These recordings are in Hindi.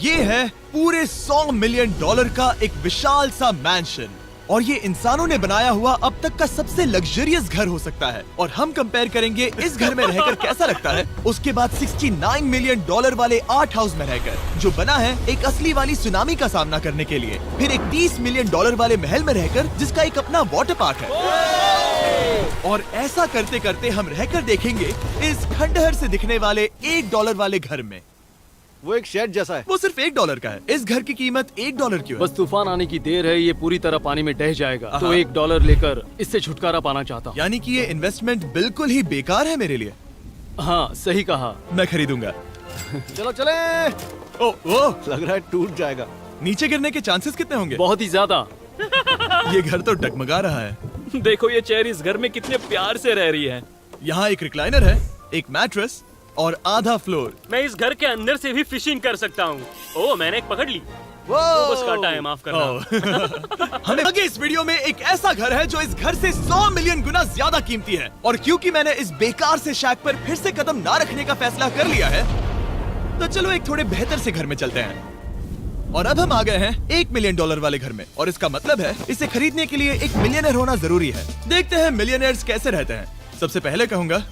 ये है पूरे $100 मिलियन का एक विशाल सा मैंशन, और ये इंसानों ने बनाया हुआ अब तक का सबसे लग्जरियस घर हो सकता है। और हम कंपेयर करेंगे इस घर में रहकर कैसा लगता है उसके बाद $69 मिलियन वाले आर्ट हाउस में रहकर, जो बना है एक असली वाली सुनामी का सामना करने के लिए। फिर एक $30 मिलियन वाले महल में रहकर जिसका एक अपना वाटर पार्क है। और ऐसा करते करते हम रहकर देखेंगे इस खंडहर से दिखने वाले $1 वाले घर में। वो एक शेड जैसा है। वो सिर्फ $1 का है। इस घर की कीमत $1 क्यों है? बस तूफान आने की देर है, ये पूरी तरह पानी में ढह जाएगा, तो $1 लेकर इससे छुटकारा पाना चाहता हूँ। यानी कि ये इन्वेस्टमेंट बिल्कुल ही बेकार है मेरे लिए। हाँ सही कहा। मैं खरीदूंगा। चलो चले। ओ, लग रहा है टूट जाएगा। नीचे गिरने के चांसेस कितने होंगे? बहुत ही ज्यादा। ये घर तो डगमगा रहा है। देखो ये चेयर इस घर में कितने प्यार से रह रही है। यहाँ एक रिक्लाइनर है, एक मैट्रेस और आधा फ्लोर। मैं इस घर के अंदर से भी फिशिंग कर सकता हूँ। ओह मैंने एक पकड़ ली। वो बस काटा है, माफ करना। हमें आगे इस वीडियो में एक ऐसा घर है जो इस घर से 100 मिलियन गुना ज्यादा कीमती है। और क्योंकि मैंने इस बेकार से शैक पर फिर से कदम ना रखने का फैसला कर लिया है, तो चलो एक थोड़े बेहतर से घर में चलते हैं। और अब हम आ गए हैं $1 मिलियन वाले घर में, और इसका मतलब है इसे खरीदने के लिए एक मिलियनर होना जरूरी है। देखते हैं मिलियनर्स कैसे रहते हैं। सबसे पहले कहूंगा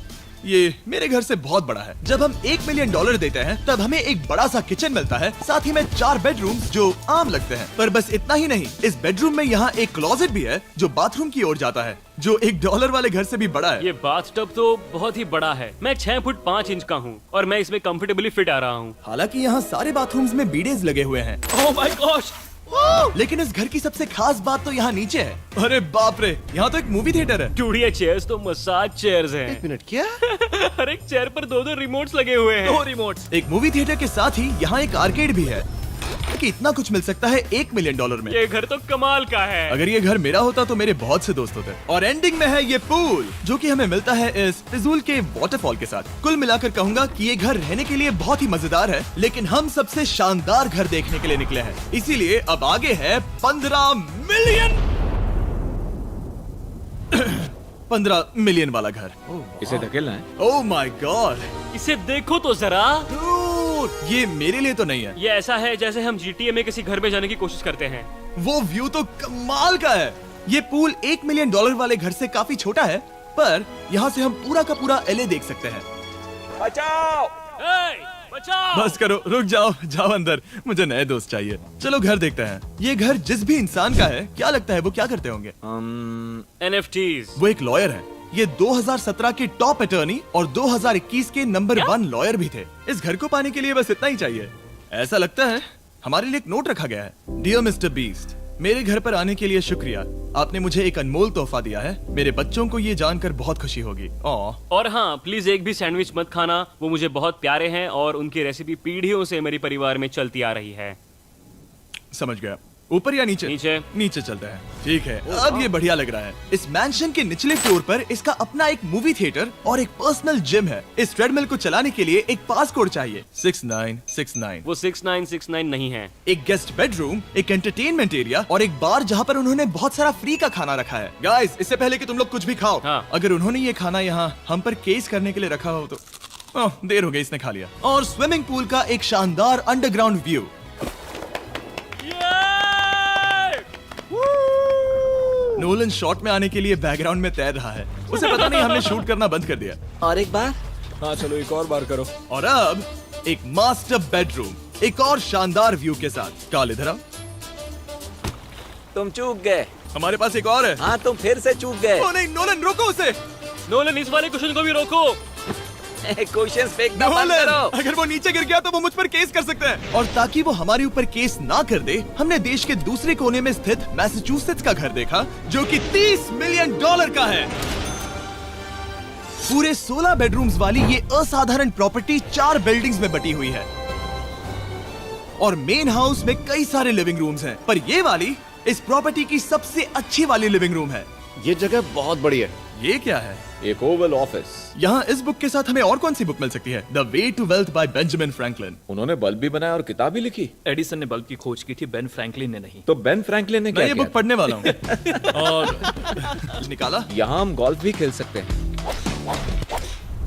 ये मेरे घर से बहुत बड़ा है। जब हम $1 मिलियन देते हैं तब हमें एक बड़ा सा किचन मिलता है, साथ ही में 4 बेडरूम जो आम लगते हैं। पर बस इतना ही नहीं, इस बेडरूम में यहाँ एक क्लोजेट भी है जो बाथरूम की ओर जाता है, जो $1 वाले घर से भी बड़ा है। ये बाथटब तो बहुत ही बड़ा है। मैं 6 फुट 5 इंच का हूँ और मैं इसमें कंफर्टेबली फिट आ रहा हूँ। हालांकि यहाँ सारे बाथरूम्स में बीडेज लगे हुए हैं, ओह माय गॉश। लेकिन इस घर की सबसे खास बात तो यहाँ नीचे है। अरे बाप रे, यहाँ तो एक मूवी थिएटर है। टूडिया चेयर्स तो मसाज चेयर्स हैं। 1 मिनट क्या? हर एक चेयर पर 2-2 रिमोट्स लगे हुए हैं। 2 रिमोट्स। एक मूवी थिएटर के साथ ही यहाँ एक आर्केड भी है। कि इतना कुछ मिल सकता है $1 मिलियन में। ये घर तो कमाल का है। अगर ये घर मेरा होता तो मेरे बहुत से दोस्त होते। और एंडिंग में है ये पूल, जो कि हमें मिलता है इस फिजूल के वाटरफॉल के साथ। कुल मिलाकर कहूंगा कि ये घर रहने के लिए बहुत ही मजेदार है, लेकिन हम सबसे शानदार घर देखने के लिए निकले हैं, इसीलिए अब आगे है 15 मिलियन वाला घर। इसे धकेलना है। ओह माय गॉड, इसे देखो तो जरा। ये मेरे लिए तो नहीं है। ये ऐसा है जैसे हम GTA में किसी घर में जाने की कोशिश करते हैं। वो व्यू तो कमाल का है। ये पूल $1 मिलियन वाले घर से काफी छोटा है, पर यहाँ से हम पूरा का पूरा LA देख सकते हैं। बचाओ! बचाओ! बस करो, रुक जाओ, जाओ अंदर, मुझे नए दोस्त चाहिए। चलो घर देखते हैं। ये घर जिस भी इंसान का है, क्या लगता है वो क्या करते होंगे? NFTs। वो एक लॉयर है। ये 2017 के टॉप अटर्नी और 2021 के नंबर 1 लॉयर भी थे। इस घर को पाने के लिए बस इतना ही चाहिए। ऐसा लगता है हमारे लिए एक नोट रखा गया है। डियर मिस्टर बीस्ट, मेरे घर पर आने के लिए शुक्रिया। आपने मुझे एक अनमोल तोहफा दिया है। मेरे बच्चों को ये जानकर बहुत खुशी होगी। और हाँ, प्लीज एक भी सैंडविच मत खाना, वो मुझे बहुत प्यारे हैं और उनकी रेसिपी पीढ़ियों से मेरे परिवार में चलती आ रही है। समझ गया। ऊपर या नीचे? नीचे। नीचे चलते हैं। ठीक है, अब ये बढ़िया लग रहा है। इस मैंशन के निचले फ्लोर पर इसका अपना एक मूवी थिएटर और एक पर्सनल जिम है। इस ट्रेडमिल को चलाने के लिए एक पास कोड चाहिए, 6969। वो 6969 नहीं है। एक गेस्ट बेडरूम, एक एंटरटेनमेंट एरिया और एक बार जहाँ पर उन्होंने बहुत सारा फ्री का खाना रखा है। गाइस, इससे पहले कि तुम लोग कुछ भी खाओ, हाँ। अगर उन्होंने ये खाना यहाँ हम पर केस करने के लिए रखा हो तो देर हो गई, इसने खा लिया। और स्विमिंग पूल का एक शानदार अंडरग्राउंड व्यू। नोलन शॉट में आने के लिए बैकग्राउंड में तैर रहा है। उसे पता नहीं हमने शूट करना बंद कर दिया। और एक बार। हाँ चलो एक और बार करो। और अब एक मास्टर बेडरूम, एक और शानदार व्यू के साथ। काल इधर आओ। तुम चूक गए। हमारे पास एक और है। हाँ तुम फिर से चूक गए। ओ नहीं, नोलन रोको उसे। नोलन, इस वाले क्वेश्चन को भी रोको। क्वेश्चन फेंकना बंद नोलन, करो। अगर वो नीचे गिर गया तो वो मुझ पर केस कर सकते हैं। और ताकि वो हमारे ऊपर केस ना कर दे, हमने देश के दूसरे कोने में स्थित मैसाचुसेट्स का घर देखा, जो कि $30 मिलियन का है। पूरे 16 बेडरूम्स वाली ये असाधारण प्रॉपर्टी 4 बिल्डिंग्स में बटी हुई है। और मेन हाउस में कई सारे लिविंग रूम्स हैं, पर ये वाली इस प्रॉपर्टी की सबसे अच्छी वाली लिविंग रूम है। ये जगह बहुत बड़ी है। ये क्या है? एक ओवल ऑफिस। यहाँ इस बुक के साथ हमें और कौन सी बुक मिल सकती है? The way to wealth by Benjamin Franklin. उन्होंने बल्ब भी बनाया और किताब भी लिखी। एडिसन ने बल्ब की खोज की थी, बेन फ्रैंकलिन ने नहीं। तो बेन फ्रैंकलिन ने मैं क्या ये किया? बुक पढ़ने वाला हूँ। और निकाला। यहाँ हम गोल्फ भी खेल सकते हैं।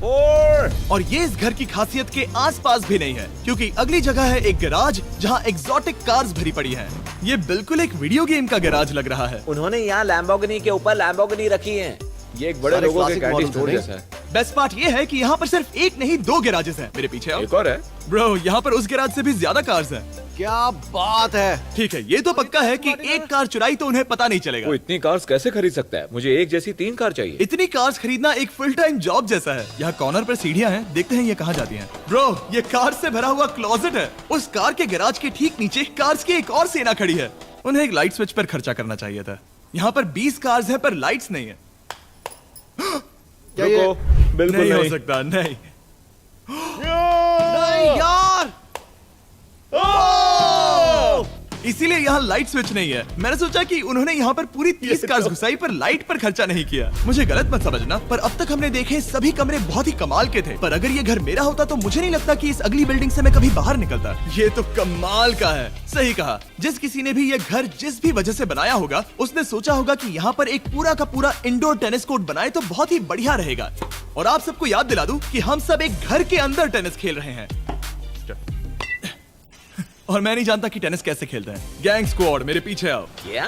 More! और ये इस घर की खासियत के आसपास भी नहीं है, क्योंकि अगली जगह है एक गैराज जहाँ एग्जॉटिक कार्स भरी पड़ी हैं। ये बिल्कुल एक वीडियो गेम का गैराज लग रहा है। उन्होंने यहाँ लैम्बोर्गिनी के ऊपर लैम्बोर्गिनी रखी है। ये एक बड़े सारे लोगों के classic कैंडी models स्टोर हैं। जैसा है। बेस्ट पार्ट ये है कि यहाँ पर सिर्फ एक नहीं 2 गैराजेस हैं। मेरे पीछे आओ। एक और है। ब्रो, यहाँ पर उस गैराज से भी ज्यादा कार्स हैं। क्या बात है। ठीक है, ये तो पक्का है कि एक कार चुराई तो उन्हें पता नहीं चलेगा। वो इतनी कार्स कैसे खरीद सकता है? मुझे एक जैसी 3 कार चाहिए। इतनी कार्स खरीदना एक फुल टाइम जॉब जैसा है। यहाँ कॉर्नर पर सीढ़ियाँ हैं, देखते हैं ये कहाँ जाती हैं। ब्रो, ये कार से भरा हुआ क्लोजेट है। उस कार के गैराज के ठीक नीचे कार्स की एक और सेना खड़ी है। उन्हें एक लाइट स्विच पर खर्चा करना चाहिए था। यहाँ पर 20 कार्स हैं पर लाइट्स नहीं है। रुको, बिल्कुल नहीं हो नहीं। सकता, नहीं। नहीं यार। इसीलिए यहाँ लाइट स्विच नहीं है। मैंने सोचा कि उन्होंने यहाँ पर पूरी 30 कार्स घुसाई पर लाइट पर खर्चा नहीं किया। मुझे गलत मत समझना, पर अब तक हमने देखे सभी कमरे बहुत ही कमाल के थे। पर अगर ये घर मेरा होता तो मुझे नहीं लगता कि इस अगली बिल्डिंग से मैं कभी बाहर निकलता। ये तो कमाल का है। सही कहा। जिस किसी ने भी ये घर जिस भी वजह से बनाया होगा, उसने सोचा होगा कि यहाँ पर एक पूरा का पूरा इंडोर टेनिस कोर्ट बनाए तो बहुत ही बढ़िया रहेगा। और आप सबको याद दिला दूं कि हम सब एक घर के अंदर टेनिस खेल रहे हैं। और मैं नहीं जानता कि टेनिस कैसे खेलते हैं। गैंग स्क्वाड, मेरे पीछे आओ। क्या?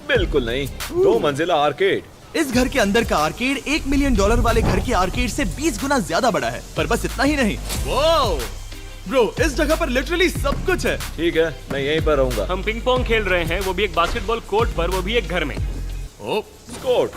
बिल्कुल नहीं। 2 मंजिला आर्केड। इस घर के अंदर का आर्केड $1 मिलियन वाले घर के आर्केड से 20 गुना ज्यादा बड़ा है। पर बस इतना ही नहीं। वाओ! ब्रो, इस जगह पर लिटरली सब कुछ है। ठीक है, मैं यहीं पर रहूंगा। हम पिंग पोंग खेल रहे हैं, वो भी एक बास्केटबॉल कोर्ट पर, वो भी एक घर में। ओ, स्कोर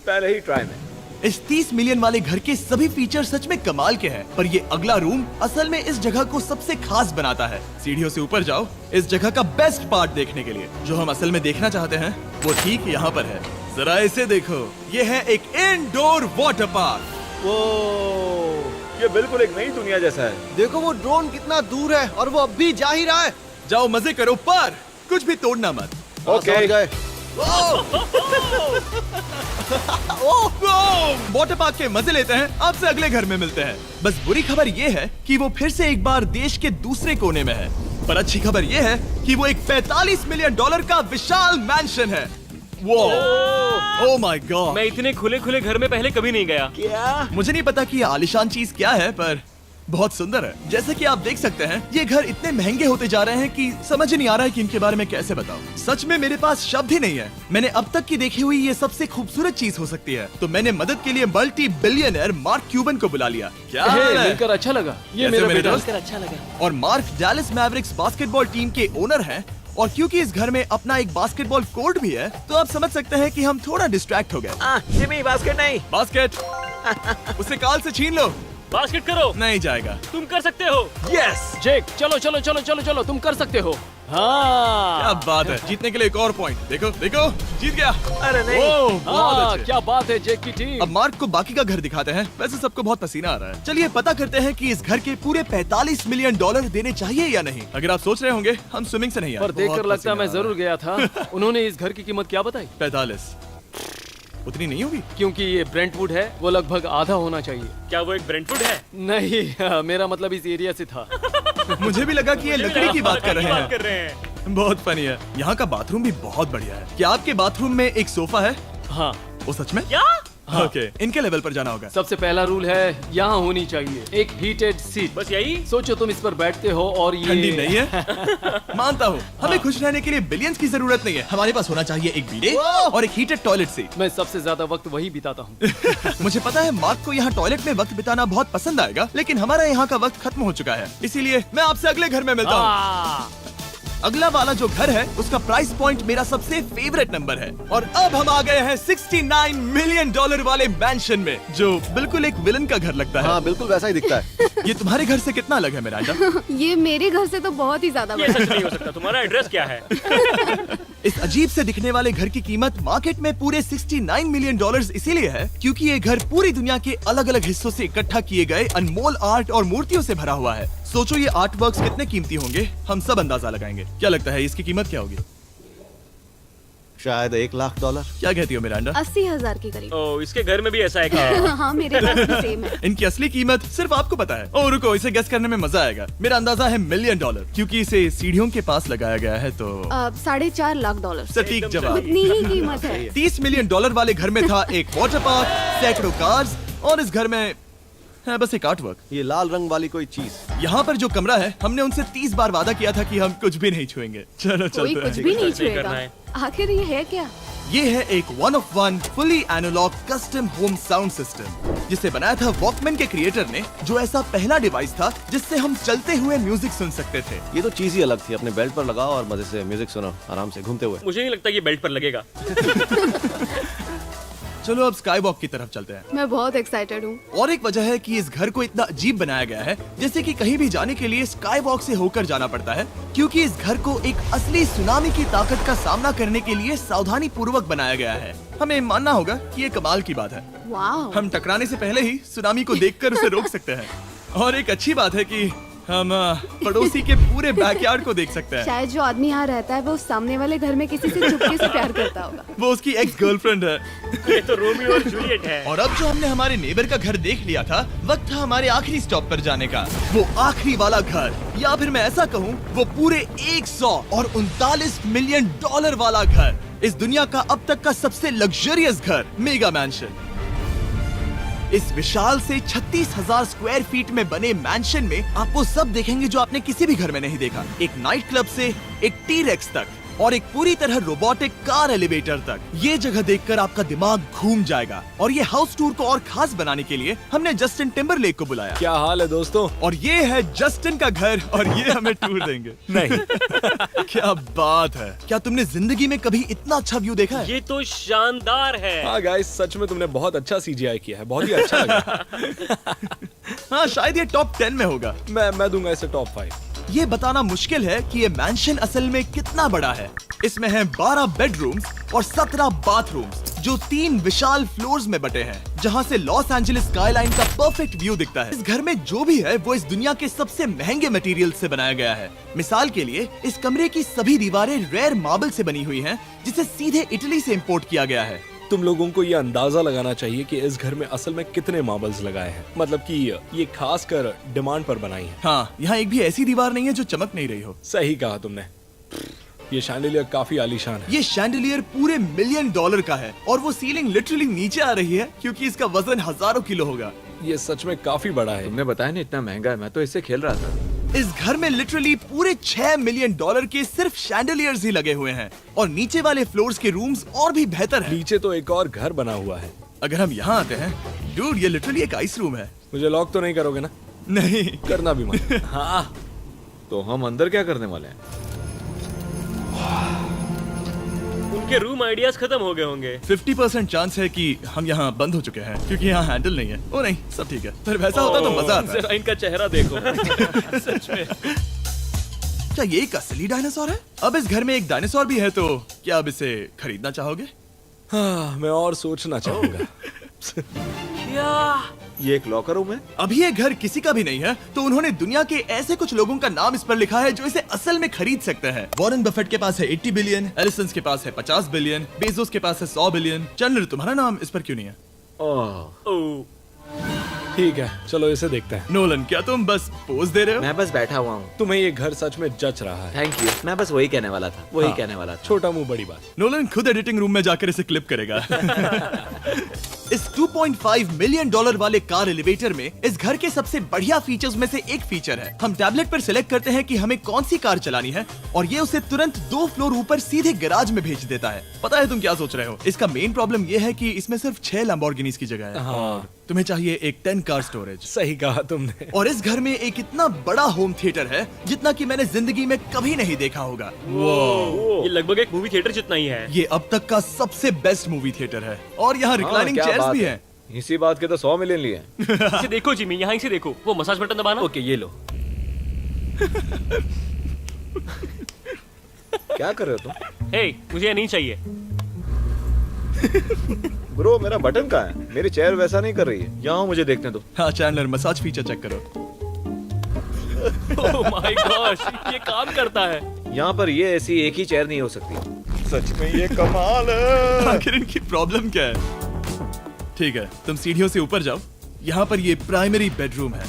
पहले ही ट्राई में। इस 30 मिलियन वाले घर के सभी फीचर सच में कमाल के हैं। पर ये अगला रूम असल में इस जगह को सबसे खास बनाता है। सीढ़ियों से ऊपर जाओ इस जगह का बेस्ट पार्ट देखने के लिए। जो हम असल में देखना चाहते हैं वो ठीक यहाँ पर है। जरा इसे देखो, ये है एक इंडोर वाटर पार्क। वो ये बिल्कुल एक नई दुनिया जैसा है। देखो वो ड्रोन कितना दूर है और वो अब भी जा ही रहा है। जाओ मजे करो, पर कुछ भी तोड़ना मत। ओके। समझ गए। वाटर पार्क के मजे लेते हैं। आपसे अगले घर में मिलते हैं। बस बुरी खबर ये है कि वो फिर से एक बार देश के दूसरे कोने में है। पर अच्छी खबर ये है कि वो एक $45 मिलियन का विशाल मैंशन है। Oh my God! मैं इतने खुले खुले घर में पहले कभी नहीं गया। क्या? मुझे नहीं पता कि ये आलिशान चीज क्या है, पर बहुत सुंदर है। जैसे कि आप देख सकते हैं, ये घर इतने महंगे होते जा रहे हैं कि समझ ही नहीं आ रहा है कि इनके बारे में कैसे बताऊं। सच में मेरे पास शब्द ही नहीं है। मैंने अब तक की देखी हुई ये सबसे खूबसूरत चीज हो सकती है। तो मैंने मदद के लिए मल्टी बिलियनर मार्क क्यूबन को बुला लिया। क्या हे, हाल है? मिलकर अच्छा लगा। ये कैसे मेरा मेरे बेटा। दोस्त? अच्छा लगा। और mark Dallas Mavericks basketball team के ओनर हैं। और क्योंकि इस घर में अपना एक बास्केटबॉल कोर्ट भी है, तो आप समझ सकते हैं कि हम थोड़ा डिस्ट्रैक्ट हो गए। जिमी बास्केट नहीं। बास्केट उसे काल से छीन लो। बास्केट करो, नहीं जाएगा। तुम कर सकते हो। यस! जेक, चलो चलो चलो चलो चलो, तुम कर सकते हो। हाँ क्या बात है। जीतने के लिए एक और पॉइंट। देखो देखो, जीत गया। अरे नहीं। ओह, बहुत हाँ, अच्छे। क्या बात है जेक की टीम। अब मार्क को बाकी का घर दिखाते हैं। वैसे सबको बहुत पसीना आ रहा है। चलिए पता करते हैं कि इस घर के पूरे $45 मिलियन देने चाहिए या नहीं। अगर आप सोच रहे होंगे हम स्विमिंग से नहीं आए। पर देखकर बहुत लगता है मैं पसीना आ जरूर गया था। उन्होंने इस घर की कीमत क्या बताई? रहा है। 45 उतनी नहीं होगी। क्योंकि ये ब्रेंटवुड है, वो लगभग आधा होना चाहिए। क्या वो एक ब्रेंटवुड है? नहीं, मेरा मतलब इस एरिया से था। मुझे भी लगा कि ये लकड़ी की बात कर रहे बात कर हैं। रहे हैं। बहुत फनी है। यहाँ का बाथरूम भी बहुत बढ़िया है। क्या आपके बाथरूम में एक सोफा है? हाँ, वो सच में? क्या? ओके, इनके लेवल पर जाना होगा। सबसे पहला रूल है यहाँ होनी चाहिए एक हीटेड सीट। बस यही? सोचो तुम इस पर बैठते हो और ये ठंडी नहीं है। मानता हूँ, हमें खुश रहने के लिए बिलियंस की जरूरत नहीं है। हमारे पास होना चाहिए एक बीडे और एक हीटेड टॉयलेट सीट। मैं सबसे ज्यादा वक्त वही बिताता हूँ। मुझे पता है मार्क को यहाँ टॉयलेट में वक्त बिताना बहुत पसंद आएगा, लेकिन हमारा यहाँ का वक्त खत्म हो चुका है। इसीलिए मैं आपसे अगले घर में मिलता हूँ। अगला वाला जो घर है उसका प्राइस पॉइंट मेरा सबसे फेवरेट नंबर है। और अब हम आ गए हैं $69 मिलियन वाले मैंशन में, जो बिल्कुल एक विलन का घर लगता है। हाँ बिल्कुल वैसा ही दिखता है। ये तुम्हारे घर से कितना अलग है मिरांडा? ये मेरे घर से तो बहुत ही ज्यादा ये बड़ा सच नहीं हो सकता। तुम्हारा एड्रेस क्या है? इस अजीब से दिखने वाले घर की कीमत मार्केट में पूरे $69 मिलियन इसीलिए है क्योंकि ये घर पूरी दुनिया के अलग अलग हिस्सों से इकट्ठा किए गए अनमोल आर्ट और मूर्तियों से भरा हुआ है। सोचो ये आर्ट वर्क्स कितने कीमती होंगे, हम सब अंदाजा लगाएंगे। क्या लगता है इसकी कीमत क्या होगी? शायद $1 लाख। क्या कहती हो मिरांडा? 80,000 के करीब। ओ, इसके घर में भी ऐसा है क्या? हाँ मेरे पास भी सेम है। इनकी असली कीमत सिर्फ आपको पता है। ओह रुको, इसे गेस करने में मजा आएगा। मेरा अंदाजा है $1 मिलियन, क्योंकि इसे सीढ़ियों के पास लगाया गया है। तो $4.5 लाख। सटीक जवाब। उतनी ही कीमत है। $30 मिलियन वाले घर में था एक वाटर पार्क, सैकड़ों कार्स और इस घर में है बस एक आर्ट वर्क। ये लाल रंग वाली कोई चीज। यहाँ पर जो कमरा है, हमने उनसे 30 बार वादा किया था कि हम कुछ भी नहीं छुएंगे। चलो कोई चलते कुछ हैं। भी नहीं करना छुएगा। है। आखिर ये है क्या? ये है एक 1 of 1 fully analogue custom home sound system, जिसे बनाया था वॉकमैन के क्रिएटर ने, जो ऐसा पहला डिवाइस था जिससे हम चलते हुए म्यूजिक सुन सकते थे। ये तो चीज ही अलग थी। अपने बेल्ट पर लगाओ और मजे से म्यूजिक सुनो आराम से घूमते हुए। मुझे नहीं लगता ये बेल्ट पर लगेगा। चलो अब स्काई वॉक की तरफ चलते हैं। मैं बहुत एक्साइटेड हूँ। और एक वजह है कि इस घर को इतना अजीब बनाया गया है, जैसे कि कहीं भी जाने के लिए स्काई वॉक से होकर जाना पड़ता है, क्योंकि इस घर को एक असली सुनामी की ताकत का सामना करने के लिए सावधानी पूर्वक बनाया गया है। हमें मानना होगा कि ये कमाल की बात है। वाह। हम टकराने से पहले ही सुनामी को देखकर उसे रोक सकते हैं। और एक अच्छी बात है कि हम पड़ोसी के पूरे बैकयार्ड को देख सकते हैं। शायद जो आदमी यहाँ रहता है वो उस सामने वाले घर में किसी से चुपके से प्यार करता होगा। वो उसकी एक्स गर्लफ्रेंड है। ये तो रोमियो और जूलियट है। और अब जो हमने हमारे नेबर का घर देख लिया था, वक्त था हमारे आखिरी स्टॉप पर जाने का। वो आखिरी वाला घर, या फिर मैं ऐसा कहूँ, वो पूरे 139 मिलियन डॉलर वाला घर। इस दुनिया का अब तक का सबसे लग्जरियस घर, मेगा मैंशन। इस विशाल से 36,000 स्क्वायर फीट में बने मैंशन में आप वो सब देखेंगे जो आपने किसी भी घर में नहीं देखा। एक नाइट क्लब से एक टी-रेक्स तक और एक पूरी तरह रोबोटिक कार एलिवेटर तक। ये जगह देखकर आपका दिमाग घूम जाएगा। और ये हाउस टूर को और खास बनाने के लिए हमने जस्टिन टिम्बरलेक को बुलाया। क्या हाल है दोस्तों? और ये है जस्टिन का घर और ये हमें टूर देंगे। नहीं। क्या बात है! क्या तुमने जिंदगी में कभी इतना अच्छा व्यू देखा है? ये तो शानदार है। हाँ गाइस, सच में तुमने बहुत अच्छा CGI किया है। बहुत ही अच्छा लगा। हाँ, शायद ये टॉप 10 में होगा। मैं दूंगा इसे टॉप 5। ये बताना मुश्किल है कि ये मैंशन असल में कितना बड़ा है। इसमें हैं 12 बेडरूम्स और 17 बाथरूम्स, जो 3 विशाल फ्लोर्स में बटे हैं, जहां से लॉस एंजलिस स्काईलाइन का परफेक्ट व्यू दिखता है। इस घर में जो भी है वो इस दुनिया के सबसे महंगे मटेरियल से बनाया गया है। मिसाल के लिए, इस कमरे की सभी दीवारें रेयर मार्बल से बनी हुई हैं, जिसे सीधे इटली से इंपोर्ट किया गया है। तुम लोगों को ये अंदाजा लगाना चाहिए कि इस घर में असल में कितने मार्बल्स लगाए हैं। मतलब कि ये खास कर डिमांड पर बनाई है। हाँ, यहाँ एक भी ऐसी दीवार नहीं है जो चमक नहीं रही हो। सही कहा तुमने। ये शैंडिलियर काफी आलीशान है। ये शैंडिलियर पूरे $1 मिलियन का है और वो सीलिंग लिटरली नीचे आ रही है, क्योंकि इसका वजन हजारों किलो होगा। ये सच में काफी बड़ा है। तुमने बताया ना इतना महंगा है, मैं तो इससे खेल रहा था। इस घर में लिटरली पूरे $6 मिलियन के सिर्फ शैंडिलियर्स ही लगे हुए हैं। और नीचे वाले फ्लोर्स के रूम्स और भी बेहतर हैं। नीचे तो एक और घर बना हुआ है। अगर हम यहाँ आते हैं, डूड, ये लिटरली एक आइस रूम है। मुझे लॉक तो नहीं करोगे ना? नहीं। करना भी मत। हाँ, तो हम अंदर क्या करने वाले हैं? उनके रूम आइडियाज खत्म हो गए होंगे। 50% चांस है कि हम यहाँ बंद हो चुके हैं, क्योंकि यहाँ हैंडल नहीं है। ओ नहीं, सब ठीक है। पर वैसा होता तो मजा आता। जरा इनका चेहरा देखो। सच में। क्या ये एक असली डायनासोर है? अब इस घर में एक डायनासोर भी है, तो क्या अब इसे खरीदना चाहोगे? हाँ, मैं और सोचना चाहूंगा। ये एक लॉकर रूम है? अभी ये घर किसी का भी नहीं है, तो उन्होंने दुनिया के ऐसे कुछ लोगों का नाम इस पर लिखा है जो इसे असल में खरीद सकते हैं। वॉरेन बफेट के पास है 80 बिलियन, एलिसन के पास है 50 बिलियन, बेजोस के पास है 100 बिलियन। चंद्र, तुम्हारा नाम इस पर क्यों नहीं है? ओह, ठीक है, चलो इसे देखते हैं। नोलन, क्या तुम बस पोज दे रहे हो? मैं बस बैठा हुआ हूँ। तुम्हें ये घर सच में जच रहा है। Thank you. मैं बस वही कहने वाला था। वही कहने वाला था। छोटा मुंह बड़ी बात। नोलन खुद एडिटिंग रूम में जाकर इसे क्लिप करेगा। इस $2.5 मिलियन वाले कार एलिवेटर में इस घर के सबसे बढ़िया फीचर्स में से एक फीचर है। हम टैबलेट पर सिलेक्ट करते हैं कि हमें कौन सी कार चलानी है, और ये उसे तुरंत 2 फ्लोर ऊपर सीधे गैराज में भेज देता है। पता है तुम क्या सोच रहे हो? इसका मेन प्रॉब्लम ये है कि इसमें सिर्फ 6 लैम्बोर्गिनीज की जगह है। हाँ, तुम्हें चाहिए एक 10 कार स्टोरेज। सही कहा तुमने। और इस घर में एक इतना बड़ा होम थिएटर है जितना कि मैंने जिंदगी में कभी नहीं देखा होगा। ये लगभग एक मूवी थिएटर जितना ही है। ये अब तक का सबसे बेस्ट मूवी थिएटर है। और यहाँ रिक्लाइनिंग क्या चेयर्स बात भी है। हैं। इसी बात के तो 100 मिलियन लिए हैं। इसे देखो जिमी, यहाँ इसे देखो। वो मसाज बटन दबाना। ओके, ये लो। क्या कर रहे हो तुम? हे, मुझे ये नहीं चाहिए। ब्रो, मेरा बटन कहाँ है? मेरी चेयर वैसा नहीं कर रही है। यहाँ मुझे देखने दो। हाँ चैंडलर, मसाज फीचर चेक करो। ओह माय गॉश, ये काम करता है। यहाँ पर ये ऐसी एक ही चेयर नहीं हो सकती। सच में ये कमाल है। आखिर इनकी प्रॉब्लम क्या है? ठीक है, तुम सीढ़ियों से ऊपर जाओ। यहाँ पर ये प्राइमरी बेडरूम है।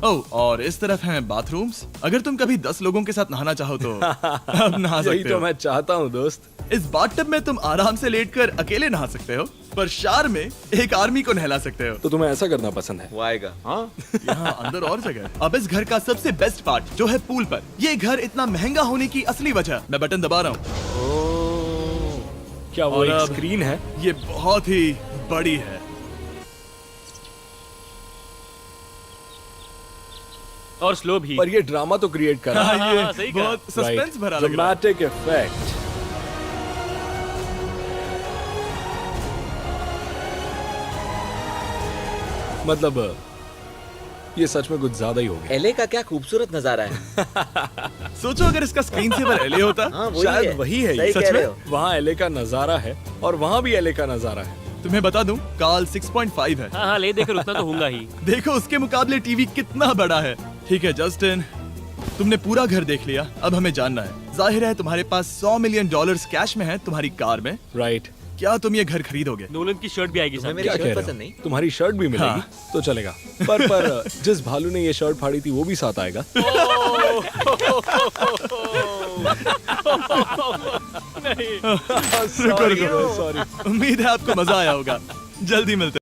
ओह, और इस तरफ हैं बाथरूम्स। अगर तुम कभी 10 लोगों के साथ नहाना चाहो तो अब नहा यही सकते तो हो। मैं चाहता हूँ दोस्त। इस बाथटब में तुम आराम से लेटकर अकेले नहा सकते हो, पर शार में एक आर्मी को नहला सकते हो। तो तुम्हें ऐसा करना पसंद है? वो आएगा। हाँ यहाँ अंदर और जगह है। अब इस घर का सबसे बेस्ट पार्ट जो है पूल पर। ये घर इतना महंगा होने की असली वजह, मैं बटन दबा रहा हूँ, क्या वो और एक अब- स्क्रीन है? ये बहुत ही बड़ी है। और स्लो भी। पर ये ड्रामा तो क्रिएट कर रहा है। हाँ, ये सही कहा। बहुत सस्पेंस भरा लग रहा है। Dramatic effect. मतलब ये सच में कुछ ज्यादा ही हो गया। एलए का क्या खूबसूरत नजारा है। सोचो अगर इसका स्क्रीन सेवर एलए होता। हाँ वही शायद है। वही है ये। सही सच कह में? रहे हो। वहाँ एले का नजारा है और वहाँ भी एले का नजारा है। तुम्हें बता दूं, काल 6.5 है। हाँ हाँ, ले देकर उतना तो होगा ही। देखो उसके मुकाबले टीवी कितना बड़ा है। ठीक है जस्टिन, तुमने पूरा घर देख लिया, अब हमें जानना है। जाहिर है तुम्हारे पास $100 मिलियन कैश में है तुम्हारी कार में। राइट। क्या तुम ये घर खरीदोगे? नोलन की शर्ट भी आएगी तुम्हें साथ। मेरी क्या कह शर्ट रहे पसंद हो? नहीं? तुम्हारी शर्ट भी मिलेगी हाँ। तो चलेगा। पर जिस भालू ने ये शर्ट फाड़ी थी वो भी साथ आएगा। शुक्र करो। सॉरी। उम्मीद है आपको मजा आया होगा। जल्दी मिलते हैं।